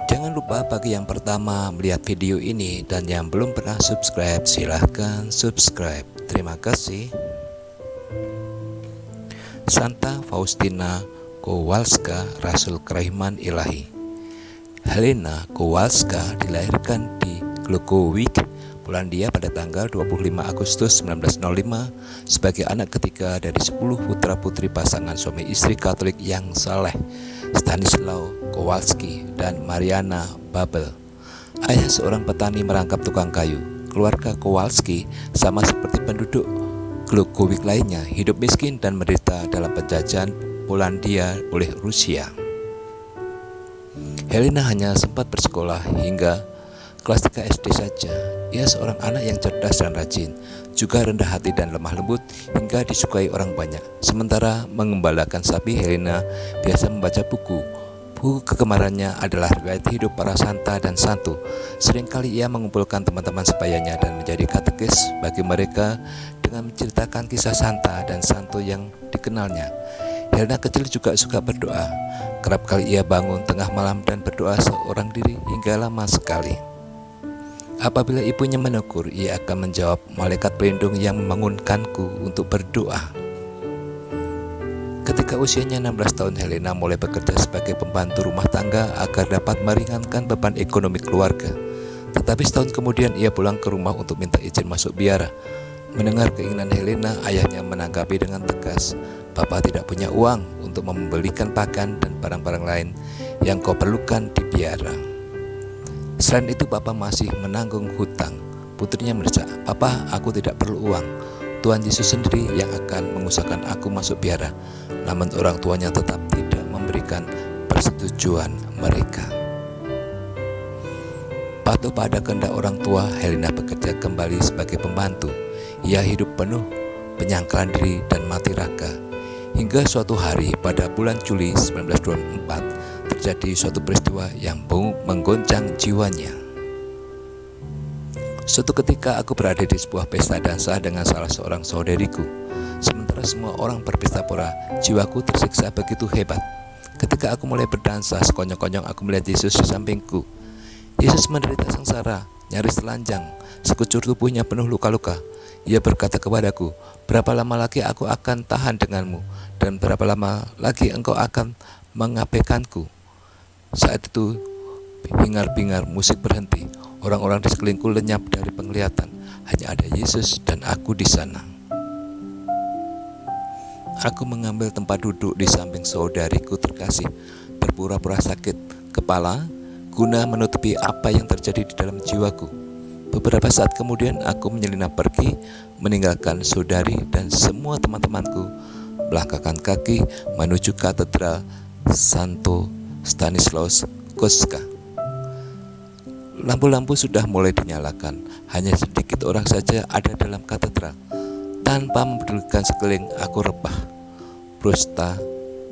Jangan lupa bagi yang pertama melihat video ini dan yang belum pernah subscribe, silahkan subscribe. Terima kasih. Santa Faustina Kowalska, Rasul Kerahiman Ilahi. Helena Kowalska dilahirkan di Głogowice, Polandia pada tanggal 25 Agustus 1905 sebagai anak ketiga dari 10 putra-putri pasangan suami istri Katolik yang saleh, Stanislaw Kowalski dan Mariana Babel. Ayah seorang petani merangkap tukang kayu. Keluarga Kowalski sama seperti penduduk Głogowice lainnya, hidup miskin dan menderita dalam penjajahan Polandia oleh Rusia. Helena hanya sempat bersekolah hingga kelas 3 SD saja. Ia seorang anak yang cerdas dan rajin, juga rendah hati dan lemah lembut hingga disukai orang banyak. Sementara mengembalakan sapi, Helena biasa membaca buku. Buku kegemarannya adalah riwayat hidup para santa dan santo. Seringkali ia mengumpulkan teman-teman sebayanya dan menjadi katekis bagi mereka dengan menceritakan kisah santa dan santo yang dikenalnya. Helena kecil juga suka berdoa. Kerap kali ia bangun tengah malam dan berdoa seorang diri hingga lama sekali. Apabila ibunya menegur, ia akan menjawab, "Malaikat pelindung yang membangunkanku untuk berdoa." Ketika usianya 16 tahun, Helena mulai bekerja sebagai pembantu rumah tangga agar dapat meringankan beban ekonomi keluarga. Tetapi setahun kemudian ia pulang ke rumah untuk minta izin masuk biara. Mendengar keinginan Helena, ayahnya menanggapi dengan tegas, "Bapak tidak punya uang untuk membelikan pakaian dan barang-barang lain yang kau perlukan di biara. Selain itu, Bapak masih menanggung hutang." Putrinya mendesak, "Papa, aku tidak perlu uang. Tuhan Yesus sendiri yang akan mengusahakan aku masuk biara." Namun orang tuanya tetap tidak memberikan persetujuan mereka. Patuh pada kehendak orang tua, Helena bekerja kembali sebagai pembantu. Ia hidup penuh penyangkalan diri dan mati raka. Hingga suatu hari pada bulan Juli 1924 terjadi suatu peristiwa yang menggoncang jiwanya. Suatu ketika aku berada di sebuah pesta dansa dengan salah seorang saudariku. Sementara semua orang berpesta pora, jiwaku tersiksa begitu hebat. Ketika aku mulai berdansa, sekonyong-konyong aku melihat Yesus di sampingku. Yesus menderita sengsara, nyaris telanjang, sekujur tubuhnya penuh luka-luka. Ia berkata kepadaku, "Berapa lama lagi aku akan tahan denganmu, dan berapa lama lagi engkau akan mengabaikanku?" Saat itu hingar-bingar musik berhenti. Orang-orang di sekelilingku lenyap dari penglihatan. Hanya ada Yesus dan aku di sana. Aku mengambil tempat duduk di samping saudariku terkasih, berpura-pura sakit kepala guna menutupi apa yang terjadi di dalam jiwaku. Beberapa saat kemudian aku menyelinap pergi, meninggalkan saudari dan semua teman-temanku, melangkahkan kaki menuju katedral Santo Stanislaus Kostka. Lampu-lampu sudah mulai dinyalakan. Hanya sedikit orang saja ada dalam katedral. Tanpa mempedulikan sekeliling, aku rebah,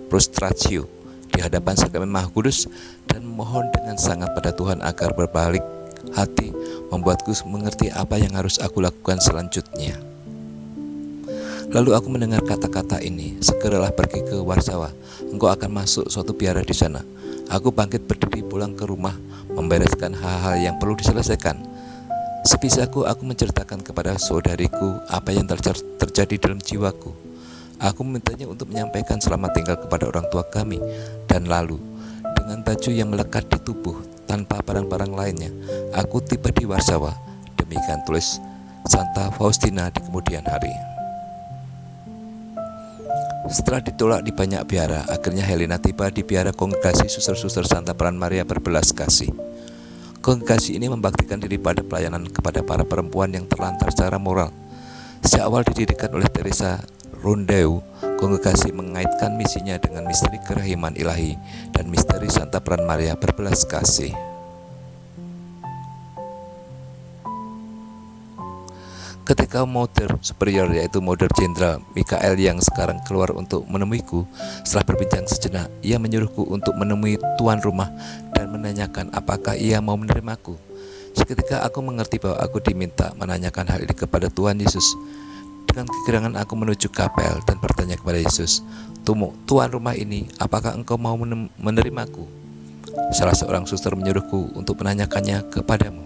prostratio di hadapan Sakramen Maha Kudus dan memohon dengan sangat pada Tuhan agar berbalik hati, membuatku mengerti apa yang harus aku lakukan selanjutnya. Lalu aku mendengar kata-kata ini, "Segeralah pergi ke Warsawa, engkau akan masuk suatu biara di sana." Aku bangkit berdiri pulang ke rumah, membereskan hal-hal yang perlu diselesaikan. Sebisaku aku menceritakan kepada saudariku apa yang terjadi dalam jiwaku. Aku memintanya untuk menyampaikan selamat tinggal kepada orang tua kami. Dan lalu, dengan baju yang melekat di tubuh, tanpa barang-barang lainnya, aku tiba di Warsawa. Demikian tulis Santa Faustina di kemudian hari. Setelah ditolak di banyak biara, akhirnya Helena tiba di biara Kongregasi Suster-Suster Santa Peran Maria Berbelas Kasih. Kongregasi ini membaktikan diri pada pelayanan kepada para perempuan yang terlantar secara moral. Sejak awal didirikan oleh Teresa Rondeau, kongregasi mengaitkan misinya dengan misteri kerahiman ilahi dan misteri Santa Peran Maria Berbelas Kasih. Ketika Mother Superior, yaitu Mother Jenderal Mikael yang sekarang keluar untuk menemuiku, setelah berbincang sejenak, ia menyuruhku untuk menemui tuan rumah dan menanyakan apakah ia mau menerimaku. Seketika aku mengerti bahwa aku diminta menanyakan hal ini kepada Tuhan Yesus. Dengan kegirangan aku menuju kapel dan bertanya kepada Yesus, "Tuan rumah ini, apakah engkau mau menerimaku?" Salah seorang suster menyuruhku untuk menanyakannya kepadamu.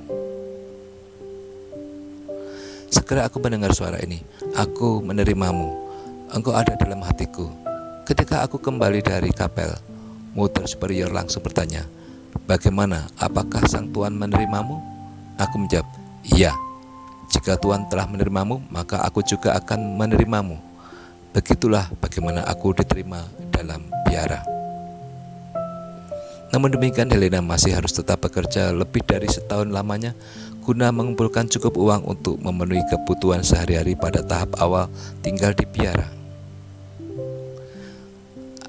Segera aku mendengar suara ini. Aku menerimamu. Engkau ada dalam hatiku. Ketika aku kembali dari kapel, Mother Superior langsung bertanya, bagaimana? Apakah sang Tuan menerimamu? Aku menjawab, iya. Jika Tuhan telah menerimamu, maka aku juga akan menerimamu. Begitulah bagaimana aku diterima dalam biara. Namun demikian, Helena masih harus tetap bekerja lebih dari setahun lamanya guna mengumpulkan cukup uang untuk memenuhi kebutuhan sehari-hari pada tahap awal tinggal di biara.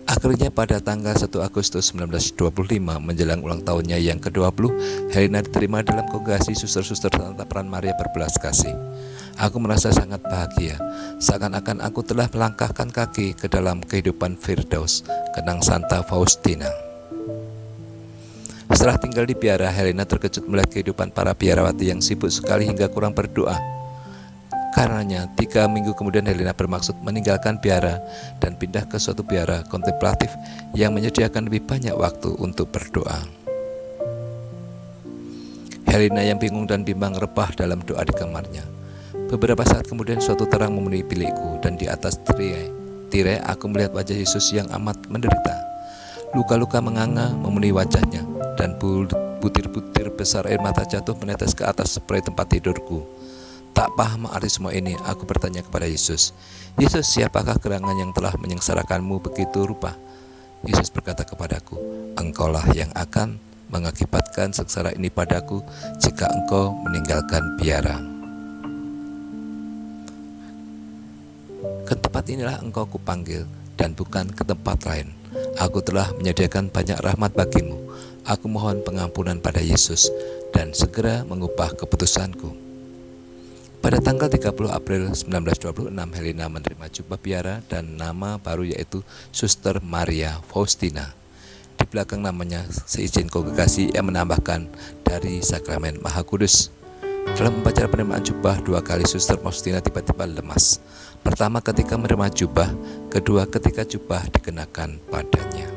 Akhirnya pada tanggal 1 Agustus 1925 menjelang ulang tahunnya yang ke-20, Helena diterima dalam kongregasi suster-suster Santa Peran Maria Berbelas Kasih. Aku merasa sangat bahagia, seakan-akan aku telah melangkahkan kaki ke dalam kehidupan Firdaus, kenang Santa Faustina. Setelah tinggal di biara, Helena terkejut melihat kehidupan para biarawati yang sibuk sekali hingga kurang berdoa. Karenanya, 3 minggu kemudian Helena bermaksud meninggalkan biara dan pindah ke suatu biara kontemplatif yang menyediakan lebih banyak waktu untuk berdoa. Helena yang bingung dan bimbang rebah dalam doa di kamarnya. Beberapa saat kemudian suatu terang memenuhi bilikku dan di atas tirai aku melihat wajah Yesus yang amat menderita. Luka-luka menganga memenuhi wajahnya dan butir-butir besar air mata jatuh menetes ke atas spray tempat tidurku. Tak paham arti semua ini, aku bertanya kepada Yesus, Yesus, siapakah gerangan yang telah menyengsarakanmu begitu rupa? Yesus berkata kepadaku, engkaulah yang akan mengakibatkan sengsara ini padaku jika engkau meninggalkan biara. Ke tempat inilah engkau kupanggil dan bukan ke tempat lain. Aku telah menyediakan banyak rahmat bagimu. Aku mohon pengampunan pada Yesus dan segera mengubah keputusanku. Pada tanggal 30 April 1926, Helena menerima jubah biara dan nama baru yaitu Suster Maria Faustina. Di belakang namanya seizin kongregasi yang menambahkan dari Sakramen Maha Kudus. Dalam upacara penerimaan jubah 2 kali Suster Faustina tiba-tiba lemas. Pertama ketika menerima jubah, kedua ketika jubah dikenakan padanya.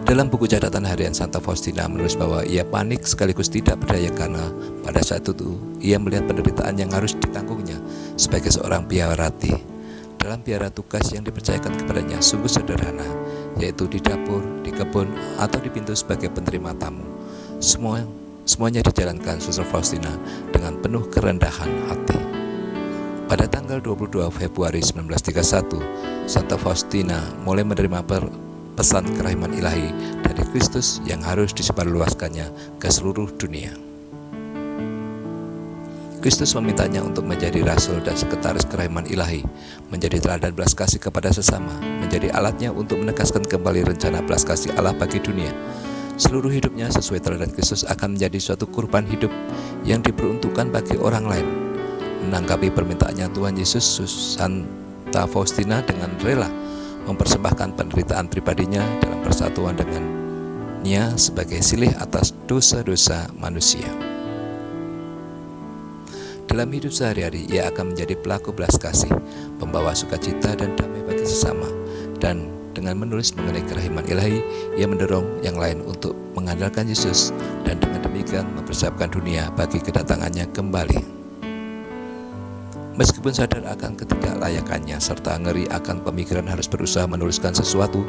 Dalam buku catatan harian Santa Faustina menulis bahwa ia panik sekaligus tidak berdaya karena pada saat itu ia melihat penderitaan yang harus ditanggungnya sebagai seorang biarawati. Dalam biara tugas yang dipercayakan kepadanya sungguh sederhana, yaitu di dapur, di kebun, atau di pintu sebagai penerima tamu. Semuanya dijalankan Suster Faustina dengan penuh kerendahan hati. Pada tanggal 22 Februari 1931, Santa Faustina mulai menerima pesan kerahiman ilahi dari Kristus yang harus disebarluaskannya ke seluruh dunia. Kristus memintanya untuk menjadi rasul dan sekretaris kerahiman ilahi, menjadi teladan belas kasih kepada sesama, menjadi alatnya untuk menegaskan kembali rencana belas kasih Allah bagi dunia. Seluruh hidupnya sesuai teladan Kristus akan menjadi suatu kurban hidup yang diperuntukkan bagi orang lain. Menanggapi permintaannya Tuhan Yesus, Santa Faustina dengan rela mempersembahkan penderitaan pribadinya dalam persatuan dengannya sebagai silih atas dosa-dosa manusia. Dalam hidup sehari-hari, ia akan menjadi pelaku belas kasih, pembawa sukacita dan damai bagi sesama, dan dengan menulis mengenai kerahiman ilahi, ia mendorong yang lain untuk mengandalkan Yesus dan dengan demikian mempersiapkan dunia bagi kedatangannya kembali. Meskipun sadar akan ketidaklayakannya serta ngeri akan pemikiran harus berusaha menuliskan sesuatu,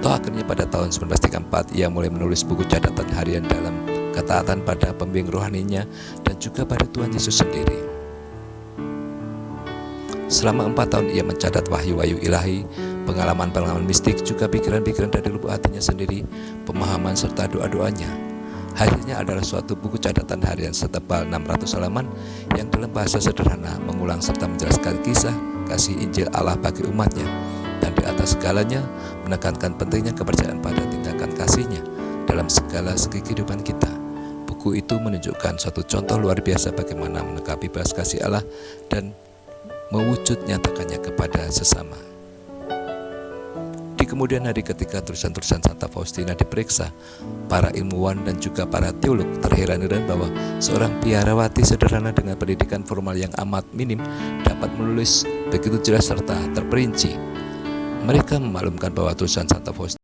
toh akhirnya pada tahun 1934 ia mulai menulis buku catatan harian dalam ketaatan pada pembimbing rohaninya dan juga pada Tuhan Yesus sendiri. Selama 4 tahun ia mencatat wahyu-wahyu ilahi, pengalaman-pengalaman mistik, juga pikiran-pikiran dari lubuk hatinya sendiri, pemahaman serta doa-doanya. Hasilnya adalah suatu buku catatan harian setebal 600 halaman yang dalam bahasa sederhana mengulang serta menjelaskan kisah kasih Injil Allah bagi umatnya, dan di atas segalanya menekankan pentingnya kepercayaan pada tindakan kasihnya dalam segala segi kehidupan kita. Buku itu menunjukkan suatu contoh luar biasa bagaimana menanggapi belas kasih Allah dan mewujud nyatakannya kepada sesama. Di kemudian hari ketika tulisan-tulisan Santa Faustina diperiksa, para ilmuwan dan juga para teolog terheran-heran bahwa seorang biarawati sederhana dengan pendidikan formal yang amat minim dapat menulis begitu jelas serta terperinci. Mereka memaklumkan bahwa tulisan Santa Faustina